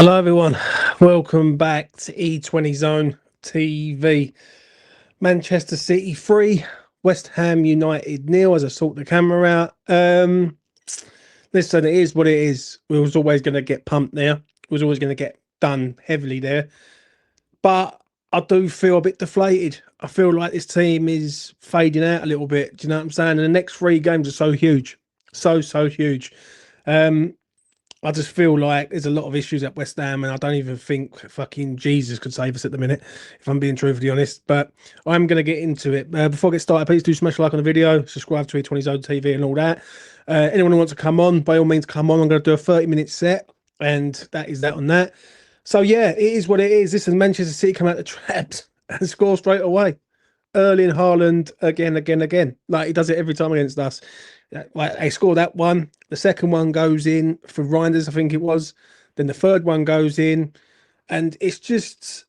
Hello everyone, welcome back to E20 Zone TV. Manchester City 3, West Ham United 0 as I sort the camera out. Listen, it is what it is. We was always going to get pumped there. We was always going to get done heavily there. But I do feel a bit deflated. I feel like this team is fading out a little bit. Do you know what I'm saying? And the next 3 games are so huge. So huge. I just feel like there's a lot of issues at West Ham, and I don't even think fucking Jesus could save us at the minute, if I'm being truthfully honest. But I'm going to get into it. Before I get started, please do smash a like on the video, subscribe to E20 Zone TV and all that. Anyone who wants to come on, by all means, come on. I'm going to do a 30-minute set, and that is that on that. So, yeah, it is what it is. This is Manchester City come out the traps and score straight away. ERLING, HAALAND, again. Like, he does it every time against us. Like, they score that one. The second one goes in for Reinders, I think it was. Then the third one goes in. And it's just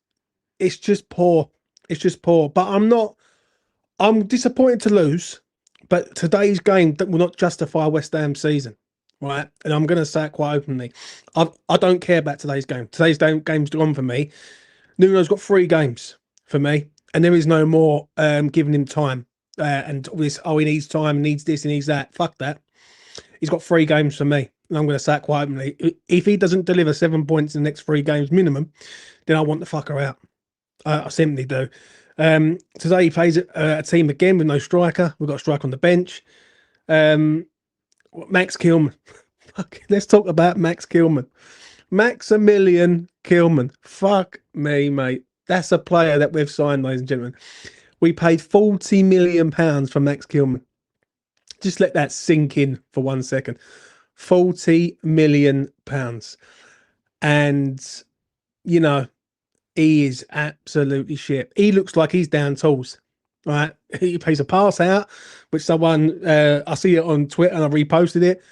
poor. It's just poor. But I'm disappointed to lose. But today's game will not justify West Ham's season. Right? And I'm going to say it quite openly. I don't care about today's game. Today's game's gone for me. Nuno's got 3 games for me. And there is no more giving him time. And this, he needs time, needs this, he needs that. Fuck that. He's got 3 games for me. And I'm going to say it quite openly. If he doesn't deliver 7 points in the next 3 games minimum, then I want the fucker out. I simply do. Today he plays a team again with no striker. We've got a striker on the bench. Max Kilman. Let's talk about Max Kilman. Maximilian Kilman. Fuck me, mate. That's a player that we've signed, ladies and gentlemen. We paid £40 million for Max Kilman. Just let that sink in for 1 second. £40 million. And, you know, he is absolutely shit. He looks like he's down tools, right? He plays a pass out, which someone, I see it on Twitter and I reposted it.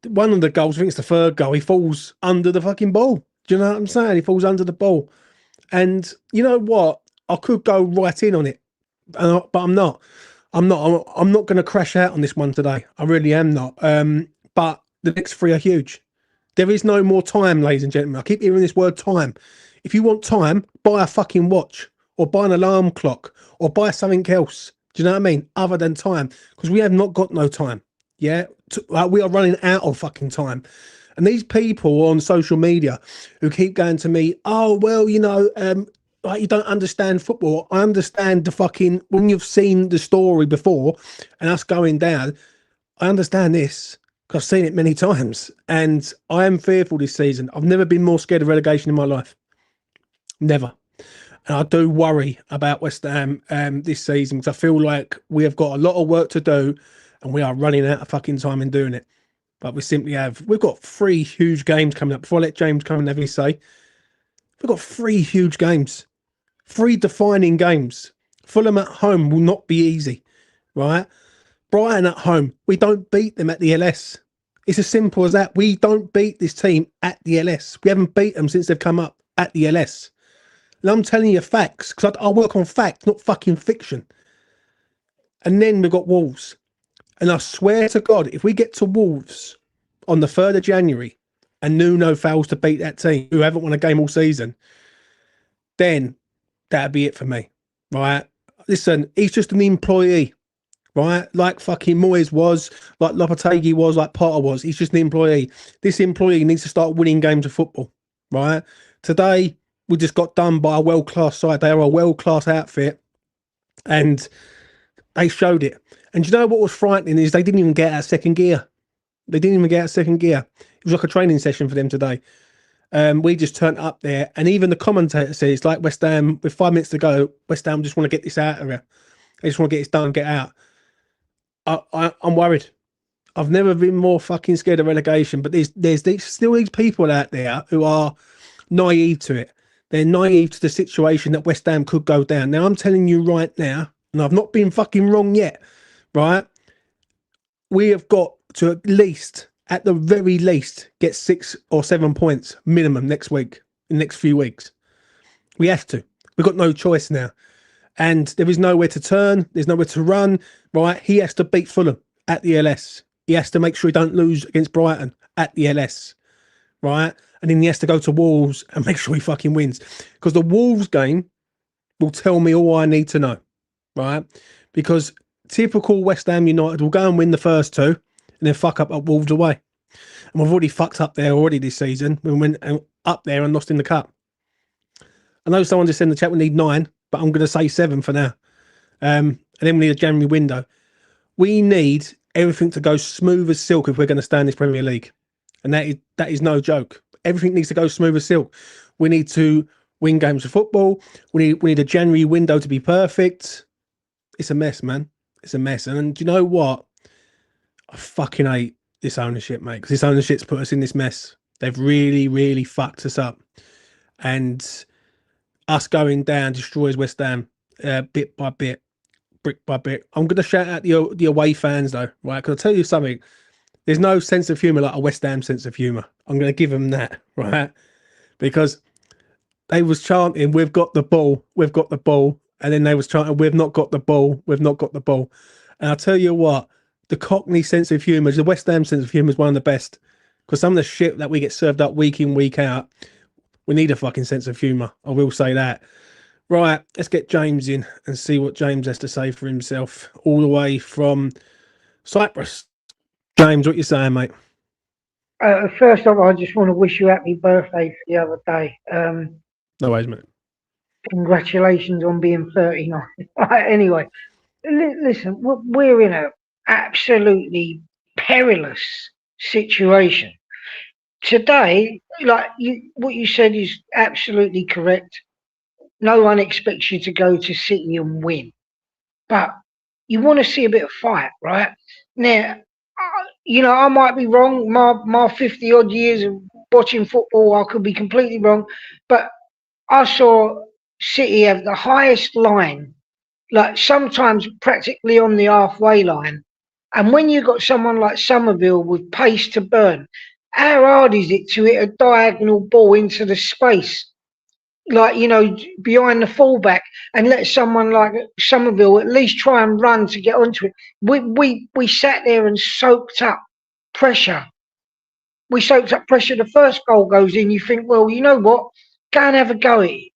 One of the goals, I think it's the third goal, he falls under the fucking ball. Do you know what I'm saying? He falls under the ball. And you know what? I could go right in on it, but I'm not. I'm not going to crash out on this one today. I really am not. But the next 3 are huge. There is no more time, ladies and gentlemen. I keep hearing this word time. If you want time, buy a fucking watch or buy an alarm clock or buy something else. Do you know what I mean? Other than time, because we have not got no time. Yeah, we are running out of fucking time. And these people on social media who keep going to me, oh, well, you know, like you don't understand football. I understand the fucking, when you've seen the story before and us going down, I understand this because I've seen it many times. And I am fearful this season. I've never been more scared of relegation in my life. Never. And I do worry about West Ham this season because I feel like we have got a lot of work to do and we are running out of fucking time in doing it. But we simply have. We've got 3 huge games coming up. Before I let James come and have his say, we've got 3 huge games. 3 defining games. Fulham at home will not be easy, right? Brighton at home, we don't beat them at the LS. It's as simple as that. We don't beat this team at the LS. We haven't beat them since they've come up at the LS. And I'm telling you facts, because I work on facts, not fucking fiction. And then we've got Wolves. And I swear to God, if we get to Wolves on the 3rd of January and Nuno fails to beat that team, who haven't won a game all season, then that'd be it for me, right? Listen, he's just an employee, right? Like fucking Moyes was, like Lopetegui was, like Potter was. He's just an employee. This employee needs to start winning games of football, right? Today, we just got done by a world-class side. They are a world-class outfit, and they showed it. And you know what was frightening is they didn't even get out of second gear. They didn't even get out of second gear. It was like a training session for them today. We just turned up there, and even the commentator said it's like West Ham, with 5 minutes to go, West Ham just want to get this out of here. They just want to get this done, get out. I'm worried. I've never been more fucking scared of relegation, but there's still these people out there who are naive to it. They're naive to the situation that West Ham could go down. Now, I'm telling you right now, and I've not been fucking wrong yet, right? We have got to at the very least, get 6 or 7 points minimum next week, in the next few weeks. We have to. We've got no choice now. And there is nowhere to turn. There's nowhere to run, right? He has to beat Fulham at the LS. He has to make sure he don't lose against Brighton at the LS, right? and then he has to go to Wolves and make sure he fucking wins. Because the Wolves game will tell me all I need to know, right? Because typical West Ham United will go and win the first two and then fuck up at Wolves away. And we've already fucked up there already this season. We went up there and lost in the cup. I know someone just said in the chat we need 9, but I'm going to say 7 for now. And then we need a January window. We need everything to go smooth as silk if we're going to stay in this Premier League. And that is no joke. Everything needs to go smooth as silk. We need to win games of football. We need a January window to be perfect. It's a mess, man. It's a mess. And do you know what? I fucking hate this ownership, mate, because this ownership's put us in this mess. They've really, really fucked us up. And us going down destroys West Ham bit by bit, brick by brick. I'm going to shout out the away fans, though, right? Because I'll tell you something. There's no sense of humour like a West Ham sense of humour. I'm going to give them that, right? Because they was chanting, we've got the ball, we've got the ball. And then they was chanting, we've not got the ball, we've not got the ball. And I'll tell you what, the Cockney sense of humour, the West Ham sense of humour is one of the best. Because some of the shit that we get served up week in, week out, we need a fucking sense of humour. I will say that. Right, let's get James in and see what James has to say for himself, all the way from Cyprus. James, what you saying, mate? First off, I just want to wish you happy birthday for the other day. No worries, mate. Congratulations on being 39. Anyway, listen, we're in an absolutely perilous situation. Today, like what you said is absolutely correct. No one expects you to go to City and win, but you want to see a bit of fight, right? Now, I might be wrong. My 50 odd years of watching football, I could be completely wrong, but I saw City have the highest line, like sometimes practically on the halfway line. And when you've got someone like Somerville with pace to burn, how hard is it to hit a diagonal ball into the space, like, behind the fullback, and let someone like Somerville at least try and run to get onto it? We sat there and soaked up pressure. We soaked up pressure. The first goal goes in. You think, well, you know what? Go and have a go at it.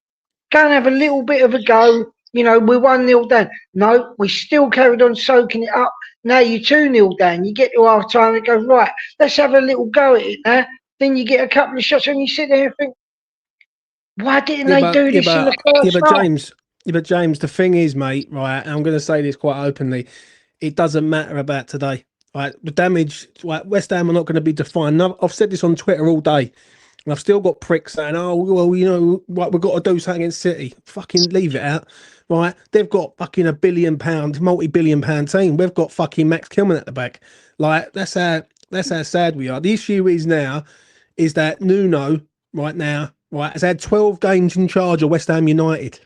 Go and have a little bit of a go. We're 1-0 down. No, we still carried on soaking it up. Now you're 2-0 down. You get to half time and go, right, let's have a little go at it now. Then you get a couple of shots and you sit there and think, why didn't they do this in the first half? But James, the thing is, mate, right, and I'm going to say this quite openly, it doesn't matter about today. Right, the damage, right, West Ham are not going to be defined. I've said this on Twitter all day. And I've still got pricks saying, oh, well, what we've got to do something against City. Fucking leave it out, right? They've got fucking £1 billion, multi-billion pound team. We've got fucking Max Kilman at the back. Like, that's how sad we are. The issue is that Nuno, right now, right, has had 12 games in charge of West Ham United.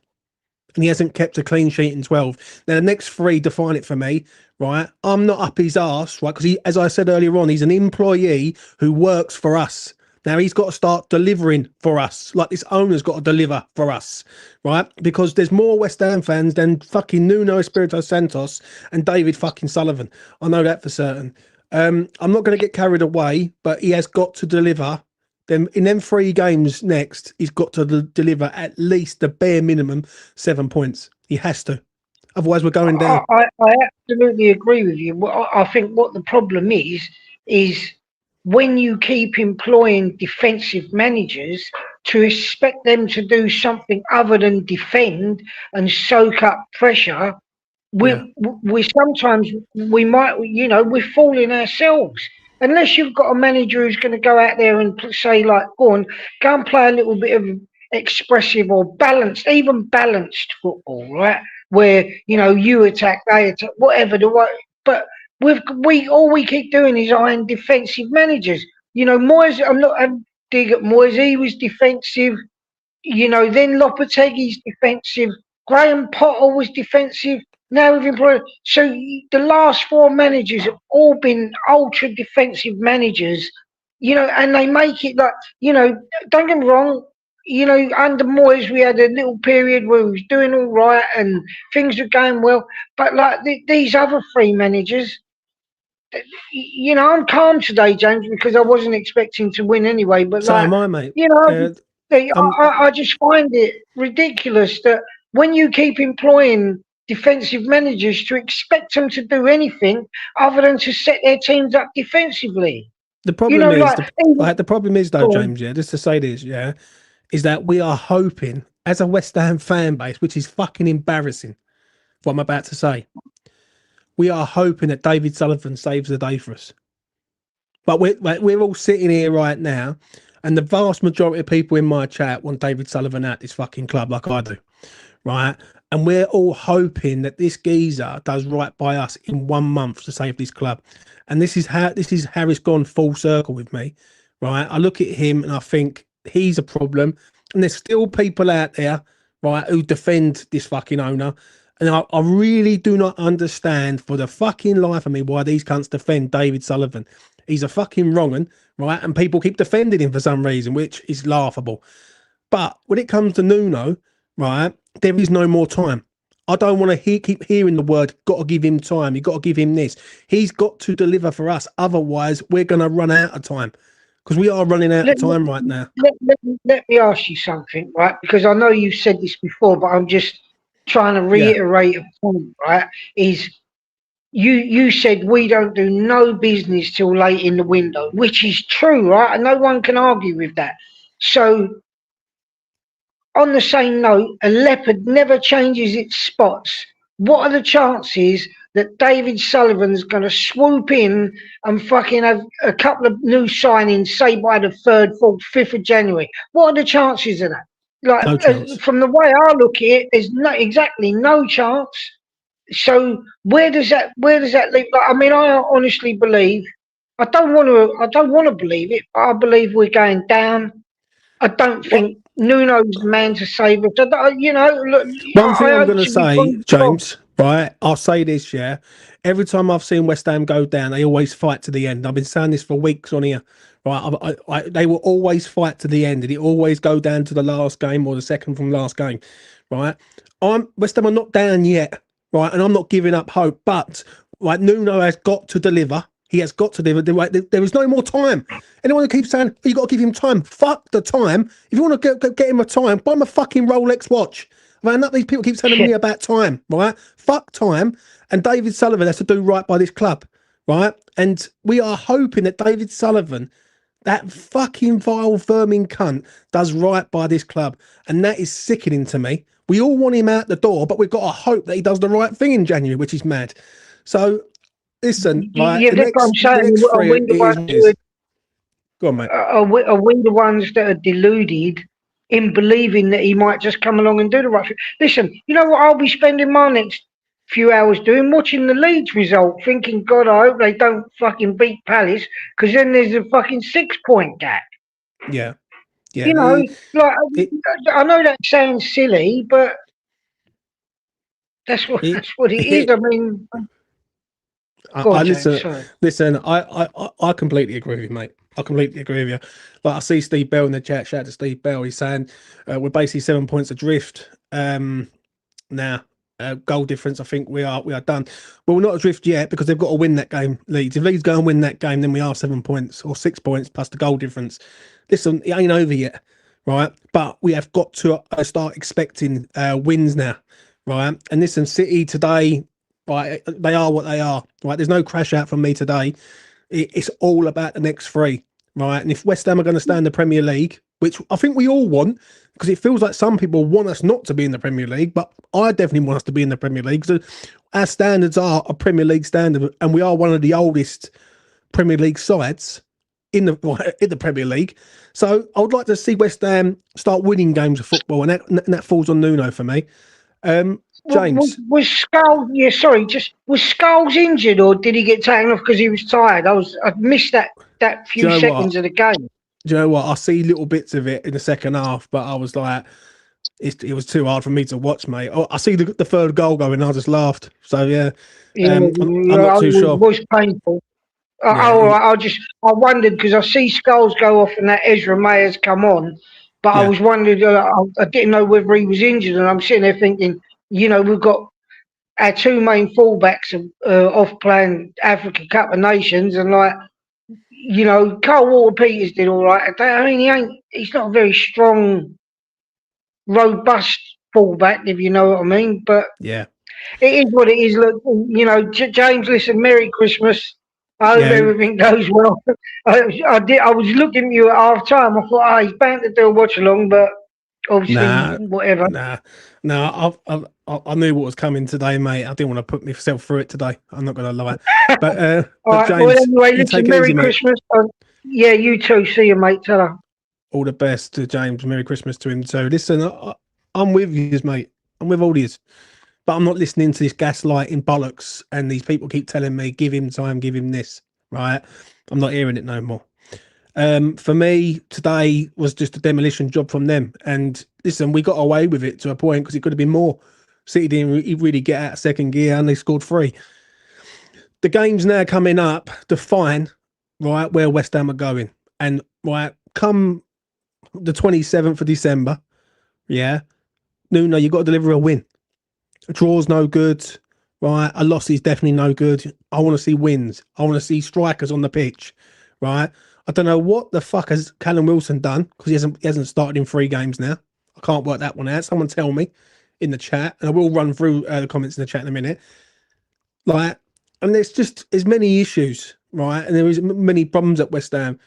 And he hasn't kept a clean sheet in 12. Now, the next 3 define it for me, right? I'm not up his arse, right? Because he, as I said earlier on, he's an employee who works for us. Now he's got to start delivering for us. Like, this owner's got to deliver for us, right? Because there's more West Ham fans than fucking Nuno Espirito Santos and David fucking Sullivan. I know that for certain. I'm not going to get carried away, but he has got to deliver. Then in them 3 games next, he's got to deliver at least the bare minimum 7 points. He has to. Otherwise, we're going down. I absolutely agree with you. I think what the problem is when you keep employing defensive managers, to expect them to do something other than defend and soak up pressure, we sometimes might, we're fooling ourselves. Unless you've got a manager who's going to go out there and say, like, go and play a little bit of expressive or balanced, even balanced football, right? Where, you attack, they attack, whatever the way. But all we keep doing is eyeing defensive managers. Moyes, I'm dig at Moyes, he was defensive. Then Lopetegui's defensive. Graham Potter was defensive. Now we've employed. So the last 4 managers have all been ultra defensive managers. And they make it like, don't get me wrong. Under Moyes, we had a little period where we was doing all right and things were going well. But like these other 3 managers, you know, I'm calm today, James, because I wasn't expecting to win anyway. But So like, am I, mate. you know, I'm, I just find it ridiculous that when you keep employing defensive managers to expect them to do anything other than to set their teams up defensively. the You problem know, is like even, the problem is though, go on. James. Yeah, just to say this, yeah, is that we are hoping as a West Ham fan base, which is fucking embarrassing. What I'm about to say, we are hoping that David Sullivan saves the day for us. But we're all sitting here right now, and the vast majority of people in my chat want David Sullivan at this fucking club, like I do, right? And we're all hoping that this geezer does right by us in 1 month to save this club. And this is how it's gone full circle with me, right? I look at him and I think he's a problem, and there's still people out there, right, who defend this fucking owner. And I really do not understand for the fucking life of me why these cunts defend David Sullivan. He's a fucking wrong'un, right? And people keep defending him for some reason, which is laughable. But when it comes to Nuno, right, there is no more time. I don't want to keep hearing the word, got to give him time. You got to give him this. He's got to deliver for us. Otherwise, we're going to run out of time because we are running out of time right now. Let me ask you something, right? Because I know you've said this before, but I'm just trying to reiterate a point, right? Is you said we don't do no business till late in the window, which is true, right? And no one can argue with that. So, on the same note, a leopard never changes its spots. What are the chances that David Sullivan's going to swoop in and fucking have a couple of new signings, say by the 3rd, 4th, 5th of January? What are the chances of that? Like, No chance. from the way I look at it, there's exactly no chance. So where does that leave? Like, I mean, I honestly believe. I don't want to believe it, but I believe we're going down. I don't think Nuno's the man to save us. You know, look, One thing I I'm hope going to to be say, proved wrong. James, right? I'll say this, yeah. Every time I've seen West Ham go down, they always fight to the end. I've been saying this for weeks on here, right? They will always fight to the end, and it always go down to the last game or the second from last game, right? West Ham are not down yet, right? And I'm not giving up hope, but right, Nuno has got to deliver. He has got to deliver. There is no more time. Anyone who keeps saying, oh, you got to give him time, fuck the time. If you want to get him a time, buy him a fucking Rolex watch. Man, these people keep telling me about time, right? Fuck time. And David Sullivan has to do right by this club, right? And we are hoping that David Sullivan, that fucking vile vermin cunt, does right by this club. And that is sickening to me. We all want him out the door, but we've got to hope that he does the right thing in January, which is mad. So, listen, right? Yeah, that's what I'm saying. The next Are we three the ones is. Go on, mate. are we the ones that are deluded in believing that he might just come along and do the right thing? Listen, you know what I'll be spending my next few hours doing? Watching the Leeds result, thinking, God, I hope they don't fucking beat Palace, because then there's a fucking 6-point gap. Yeah. Yeah. You know, like, I know that sounds silly, but that's what it is. I mean, listen. I completely agree with you, mate. I completely agree with you. Like, I see Steve Bell in the chat. Shout out to Steve Bell. He's saying we're basically 7 points adrift. Now, goal difference. I think we are done. Well, we're not adrift yet because they've got to win that game. Leeds. If Leeds go and win that game, then we are 7 points or 6 points plus the goal difference. Listen, it ain't over yet, right? But we have got to start expecting wins now, right? And listen, City today, right? They are what they are, right? There's no crash out from me today. It's all about the next three, right? And if West Ham are going to stay in the Premier League, which I think we all want, because it feels like some people want us not to be in the Premier League, but I definitely want us to be in the Premier League. So our standards are a Premier League standard, and we are one of the oldest Premier League sides in the Premier League. So I would like to see West Ham start winning games of football, and that falls on Nuno for me. James, was Skulls? Yeah, sorry. Just was Skulls injured, or did he get taken off because he was tired? I missed that few seconds of the game. Do you know what? I see little bits of it in the second half, but I was like, it was too hard for me to watch, mate. I see the third goal going, and I just laughed. So yeah, I'm not too sure. It was painful. I wondered because I see Skulls go off and that Ezra Mayer's come on, but I was wondering. I didn't know whether he was injured, and I'm sitting there thinking, you know, we've got our two main fullbacks are off playing Africa Cup of Nations, and like, you know, Carl Walker Peters did all right. I mean, he's not a very strong, robust fullback, if you know what I mean. But Yeah. it is what it is. Look, you know, James, listen, Merry Christmas. I hope Yeah. everything goes well. I was looking at you at half time. I thought, he's bound to do a watch along, but obviously, Nah, whatever. I knew what was coming today, mate. I didn't want to put myself through it today. I'm not going to lie. All But right. Well, James, anyway, you listen, take it easy, Merry mate. Christmas. Yeah, you too. See you, mate. Ta-ra. All the best to James. Merry Christmas to him. So listen, I'm with you, mate. I'm with all these. But I'm not listening to this gaslighting bollocks and these people keep telling me, give him time, give him this, right? I'm not hearing it no more. For me, today was just a demolition job from them. And listen, we got away with it to a point because it could have been more. City didn't really get out of second gear and they scored 3. The game's now coming up, define, right, where West Ham are going. And, right, come the 27th of December, yeah, Nuno, you've got to deliver a win. A draw's no good, right? A loss is definitely no good. I want to see wins. I want to see strikers on the pitch, right? I don't know what the fuck has Callum Wilson done because he hasn't started in 3 games now. I can't work that one out. Someone tell me in the chat, and I will run through the comments in the chat in a minute. Like, and there's many issues, right? And there is many problems at West Ham,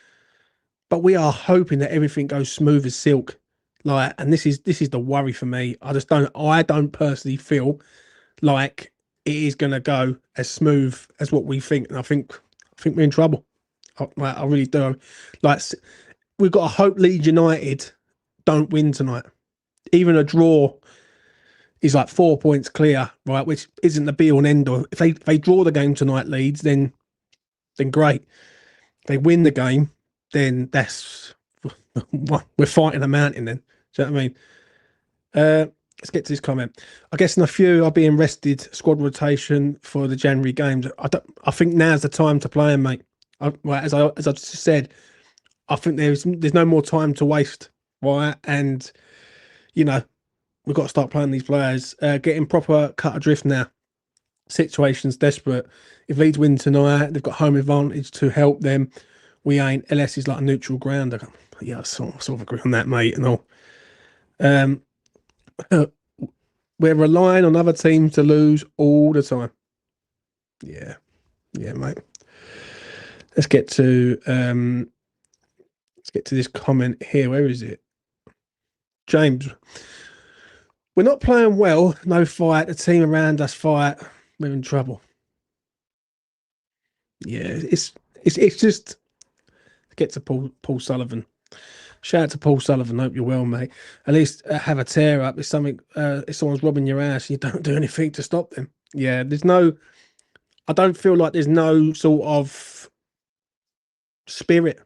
but we are hoping that everything goes smooth as silk. Like, and this is the worry for me. I don't personally feel like it is going to go as smooth as what we think, and I think we're in trouble. I really do. Like, we've got to hope Leeds United don't win tonight. Even a draw is like 4 points clear, right? Which isn't the be all and end all. If they draw the game tonight, Leeds, then great. If they win the game, then that's we're fighting a mountain. Then, do you know what I mean? Let's get to this comment. I guess in a few are being rested, squad rotation for the January games. I think now's the time to play them, mate. As I just said, I think there's no more time to waste, right? And you know, we've got to start playing these players, getting proper cut adrift now. Situation's desperate. If Leeds win tonight, they've got home advantage to help them. We ain't. LS is like a neutral ground. Yeah, I sort of agree on that, mate. And all. We're relying on other teams to lose all the time. Yeah, mate. Let's get to this comment here. Where is it? James. We're not playing well. No fight. The team around us fight. We're in trouble. Yeah, it's just get to Paul Sullivan. Shout out to Paul Sullivan. Hope you're well, mate. At least have a tear up. If someone's robbing your ass, you don't do anything to stop them. Yeah, I don't feel like there's no sort of spirit.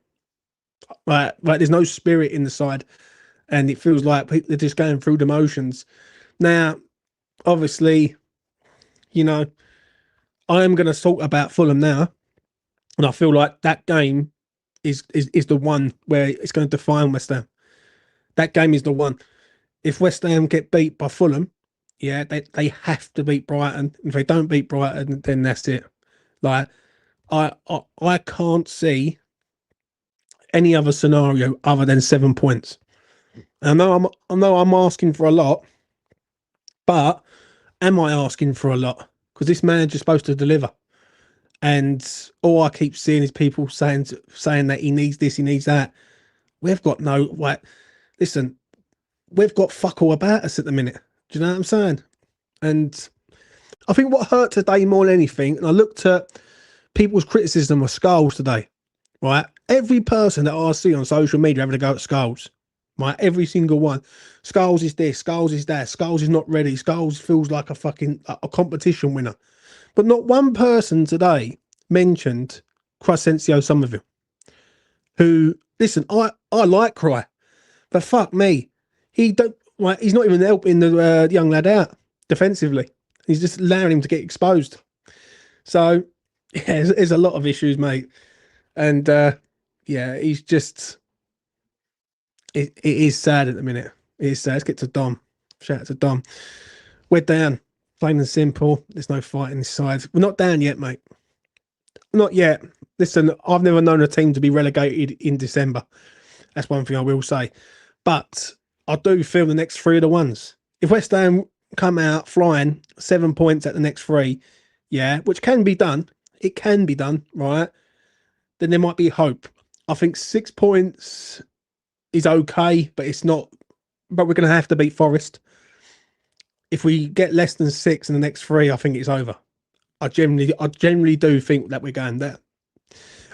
Like there's no spirit in the side, and it feels like they're just going through the motions. Now, obviously, you know, I am going to talk about Fulham now, and I feel like that game is the one where it's going to define West Ham. That game is the one. If West Ham get beat by Fulham, yeah, they have to beat Brighton. If they don't beat Brighton, then that's it. Like I can't see any other scenario other than 7 points. I know I'm asking for a lot, but am I asking for a lot? Because this manager's supposed to deliver, and all I keep seeing is people saying that he needs this, he needs that. We've got no like. Listen, we've got fuck all about us at the minute. Do you know what I'm saying? And I think what hurt today more than anything, and I looked at people's criticism of Skulls today, right? Every person that I see on social media having to go at Skulls, right? Every single one. Skulls is this, Skulls is that, Skulls is not ready, Skulls feels like a competition winner. But not one person today mentioned Crescencio Somerville, who, listen, I like Cry, but fuck me, he's not even helping the young lad out defensively. He's just allowing him to get exposed. So, yeah, there's a lot of issues, mate. And he's just it is sad at the minute. It is sad. Let's get to Dom. Shout out to Dom. We're down. Plain and simple. There's no fight in this side. We're not down yet, mate. Not yet. Listen, I've never known a team to be relegated in December. That's one thing I will say. But I do feel the next three are the ones. If West Ham come out flying 7 points at the next three, yeah, which can be done. It can be done, right? Then there might be hope. I think 6 points is okay, but it's not. But we're going to have to beat Forest. If we get less than 6 in the next three, I think it's over. I generally do think that we're going there.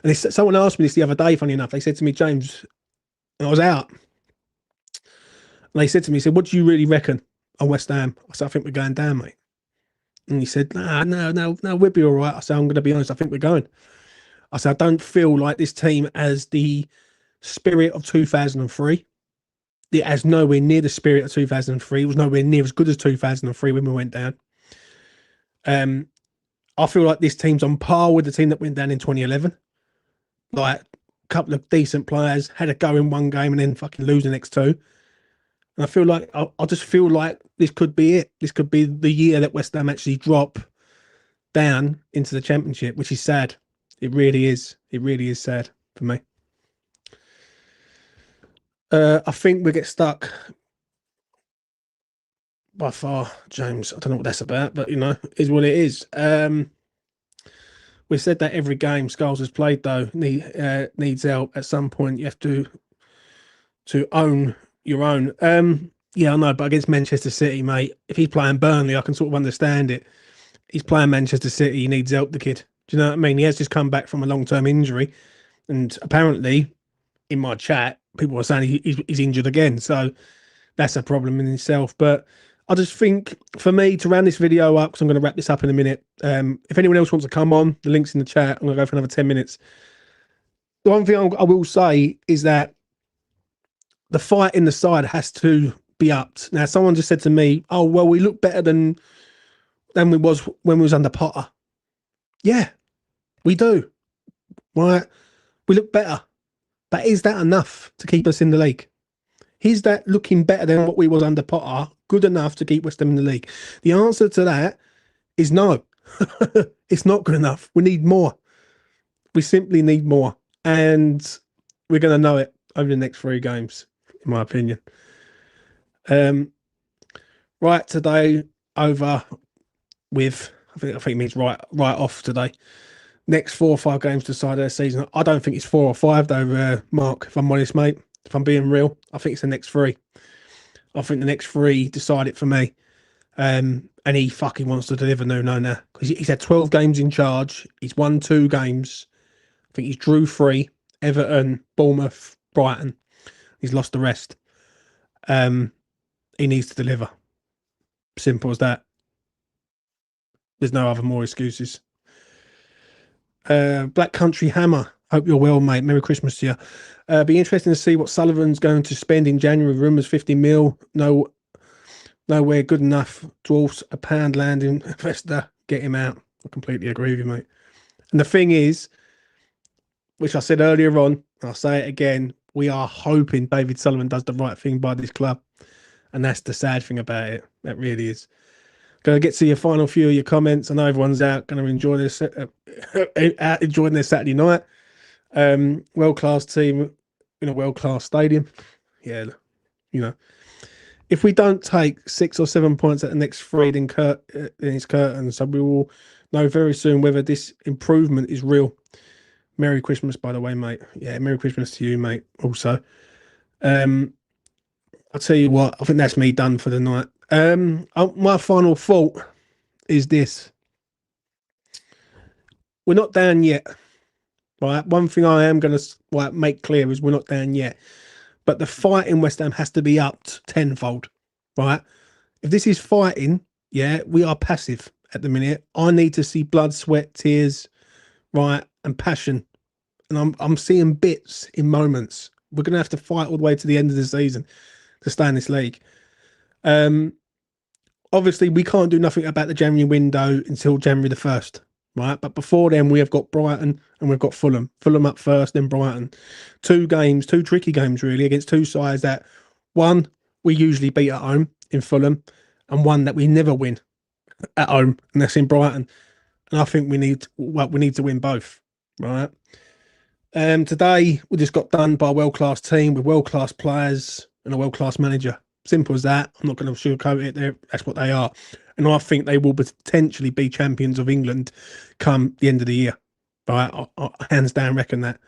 And someone asked me this the other day, funny enough. They said to me, James, and I was out. And they said to me, what do you really reckon on West Ham? I said, I think we're going down, mate. And he said, no, we'll be all right. I said, I'm going to be honest, I think we're going. I said, I don't feel like this team has the spirit of 2003. It has nowhere near the spirit of 2003. It was nowhere near as good as 2003 when we went down. I feel like this team's on par with the team that went down in 2011. Like, a couple of decent players, had a go in one game and then fucking lose the next two. And I feel like, I just feel like this could be it. This could be the year that West Ham actually drop down into the Championship, which is sad. It really is. It really is sad for me. I think we get stuck by far, James. I don't know what that's about, but, is what it is. We said that every game Skulls has played, though, needs help. At some point, you have to own your own. Yeah, I know, but against Manchester City, mate, if he's playing Burnley, I can sort of understand it. He's playing Manchester City, he needs help, the kid. Do you know what I mean? He has just come back from a long-term injury, and apparently, in my chat, people were saying he's injured again, so that's a problem in itself. But I just think, for me, to round this video up, because I'm going to wrap this up in a minute, if anyone else wants to come on, the link's in the chat. I'm going to go for another 10 minutes. The one thing I will say is that the fight in the side has to be upped. Now, someone just said to me, oh, well, we look better than we was when we was under Potter. Yeah, we do. Right? We look better. But is that enough to keep us in the league? Is that looking better than what we was under Potter good enough to keep West Ham in the league? The answer to that is no. It's not good enough. We need more. We simply need more. And we're going to know it over the next 3 games, in my opinion. Right, today over with, I think it means right off today. Next 4 or 5 games to decide their season. I don't think it's 4 or 5 though, Mark, if I'm honest, mate. If I'm being real, I think it's the next 3. I think the next 3 decide it for me. And he fucking wants to deliver Nuno now. Because he's had 12 games in charge. He's won 2 games. I think he's drew 3. Everton, Bournemouth, Brighton. He's lost the rest. He needs to deliver. Simple as that. There's no other more excuses. Black Country Hammer. Hope you're well, mate. Merry Christmas to you. Be interesting to see what Sullivan's going to spend in January. Rumours 50 mil. Nowhere good enough. Dwarfs a pound landing investor. Get him out. I completely agree with you, mate. And the thing is, which I said earlier on, I'll say it again, we are hoping David Sullivan does the right thing by this club. And that's the sad thing about it. That really is. Going to get to your final few of your comments. I know everyone's out going to enjoy this, enjoying their Saturday night. World-class team in a world-class stadium. Yeah, if we don't take 6 or 7 points at the next 3, then it's curtains. So we will know very soon whether this improvement is real. Merry Christmas, by the way, mate. Yeah, Merry Christmas to you, mate, also. I'll tell you what, I think that's me done for the night. My final thought is this. We're not down yet. Right? One thing I am going to make clear is we're not down yet. But the fight in West Ham has to be upped tenfold. Right? If this is fighting, yeah, we are passive at the minute. I need to see blood, sweat, tears, right, and passion. And I'm seeing bits in moments. We're going to have to fight all the way to the end of the season to stay in this league. Obviously, we can't do nothing about the January window until January the 1st, right? But before then, we have got Brighton and we've got Fulham. Fulham up first, then Brighton. 2 games, 2 tricky games, really, against 2 sides that, one, we usually beat at home in Fulham, and one that we never win at home, and that's in Brighton. And I think we need to win both, right? Today we just got done by a world class team with world class players and a world class manager. Simple as that. I'm not going to sugarcoat it. That's what they are, and I think they will potentially be champions of England come the end of the year. Right, I hands down reckon that.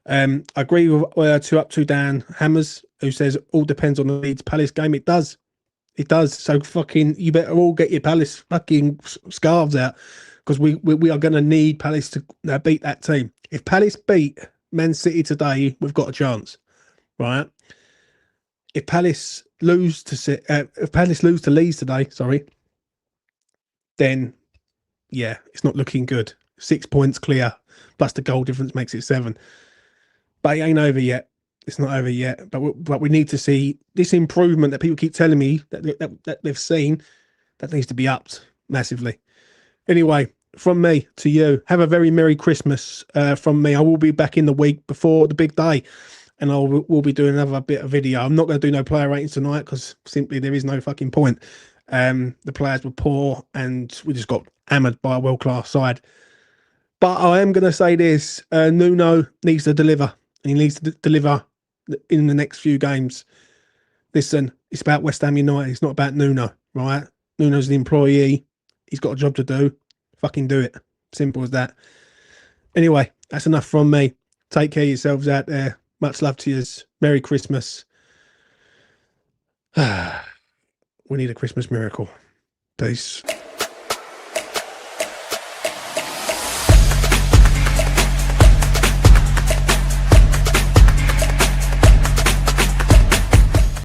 I agree with 2 Up 2 Down Hammers, who says all depends on the Leeds Palace game. It does. It does. So fucking, you better all get your Palace fucking scarves out, because we are going to need Palace to beat that team. If Palace beat Man City today, we've got a chance, right? If Palace lose to Leeds today, sorry, then yeah, it's not looking good. 6 points clear, plus the goal difference makes it 7. But it ain't over yet. It's not over yet. But we need to see this improvement that people keep telling me that they've seen. That needs to be upped massively. Anyway, from me to you, have a very Merry Christmas. From me, I will be back in the week before the big day, and we'll be doing another bit of video. I'm not going to do no player ratings tonight because simply there is no fucking point. The players were poor, and we just got hammered by a world class side. But I am going to say this: Nuno needs to deliver. He needs to deliver in the next few games. Listen, it's about West Ham United. It's not about Nuno, right? Nuno's the employee. He's got a job to do. Fucking do it. Simple as that. Anyway, that's enough from me. Take care of yourselves out there. Much love to you. Merry Christmas. We need a Christmas miracle. Peace.